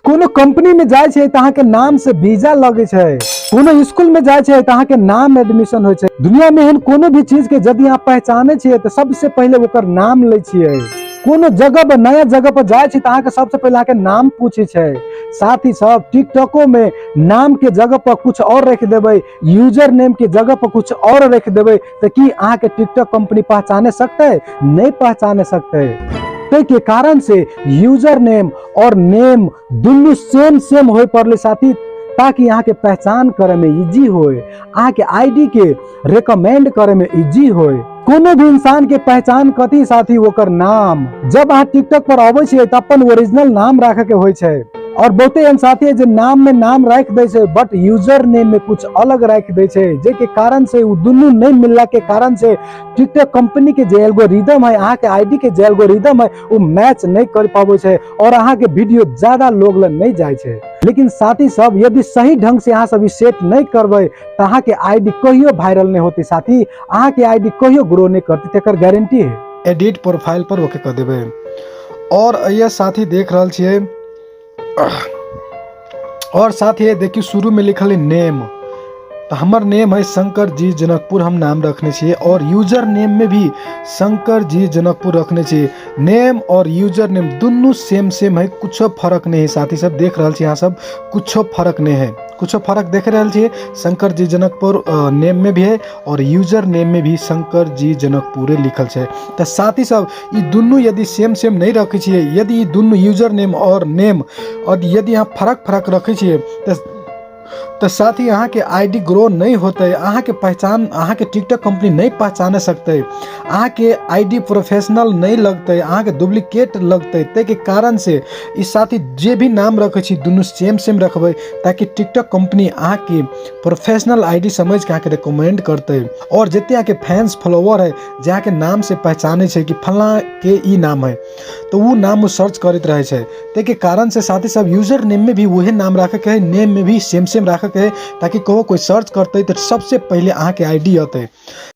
कोनो कंपनी में जाय छै त अहाँ के नाम से वीजा लगे छै, कोनो स्कूल में जाय छै त अहाँ के नाम एडमिशन होय छै। दुनिया में एहन कोनो भी चीज के यदि अहाँ पहचाने छियै त सबसे पहले ओकर नाम ले छियै। कोनो जगह पर नया जगह पर जाय छै त अहाँ के सबसे पहले अहाँ के नाम पूछे छै। साथ ही सब टिकटॉको में नाम के जगह पर कुछ और रख देबै, यूजर नेम के जगह पर कुछ और रख देबै त की अहाँ के टिकटॉक कंपनी पहचाने सकते? नहीं पहचाने सकते। के कारण से यूजर नेम और नेम दुनू सेम होय पड़ले साथी, ताकि यहाँ के पहचान करे में इजी होय, अहाँ के आईडी के रेकमेंड करे में इजी होय। कोनो भी इंसान के पहचान कथी साथी? ओकर नाम। जब अहाँ टिकटॉक पर आबै छियै त अपन ओरिजिनल नाम राखे के होय छै, और बहुते एहन साथी है जो नाम में नाम रख दे छै बट यूजर नेम में कुछ अलग रख दे छै, जे के कारण से उ दुनू नहीं मिलला के कारण से टिकटॉक कंपनी के जे एल्गोरिदम है, अहाँ के आईडी के जे एल्गोरिदम है वो मैच नहीं कर पाबै छै और अहाँ के वीडियो ज्यादा लोग लग नहीं जाय छै। लेकिन साथी सब यदि सही ढंग से अहाँ सब सेट नहीं करबै त अहाँ के आईडी कहियो वायरल नहीं होती साथी, अहाँ के आईडी कहियो ग्रो नहीं करती, तेकर गारंटी है। एडिट प्रोफाइल पर ओके कर देबै। और ये साथी देख रहल छियै, और साथ ही देखिए शुरू में लिखल है नेम, तो हमार नेम है शंकर जी जनकपुर, हम नाम रखने चाहिए। और यूजर नेम में भी शंकर जी जनकपुर रखने चाहिए। नेम और यूजर नेम दोनों सेम है, कुछ फर्क नहीं है साथी सब। देख रहा यहाँ सब कुछ फर्क नहीं है, कुछ फर्क देख रहा है। शंकर जी जनकपुर नेम में भी है और यूजर नेम में भी शंकर जी जनकपुर लिखल है। तो साथी सब ये दोनों यदि सेम नहीं रखे छिए, यदि दोनों यूजर नेम और नेम और यदि यहाँ फर्क रखे छिए तो साथ ही अहाँ के आईडी ग्रो नहीं होते, अहाँ के पहचान, अहाँ के टिकटॉक कंपनी नहीं पहचाने सकते, अहाँ के आईडी प्रोफेशनल नहीं लगते, अहाँ के डुप्लीकेट लगते। ते के कारण से इस साथी जे भी नाम रखे छी दोनों सेम रखबे, ताकि टिकटॉक कंपनी अहाँ के प्रोफेशनल आईडी समझ के अहाँ के रिकमेंड करते। और जितने अहाँ के फैंस फॉलोवर है जहाँ के नाम से पहचाने छे कि फला के ई नाम है, तो वो नाम वो सर्च करते रहे छे। ते के कारण से साथी सब यूजर नेम में भी वही नाम रखे के है, नेम में भी सेम रखे के है, ताकि कोई सर्च करते तो सबसे पहले अहाँ के आईडी आते।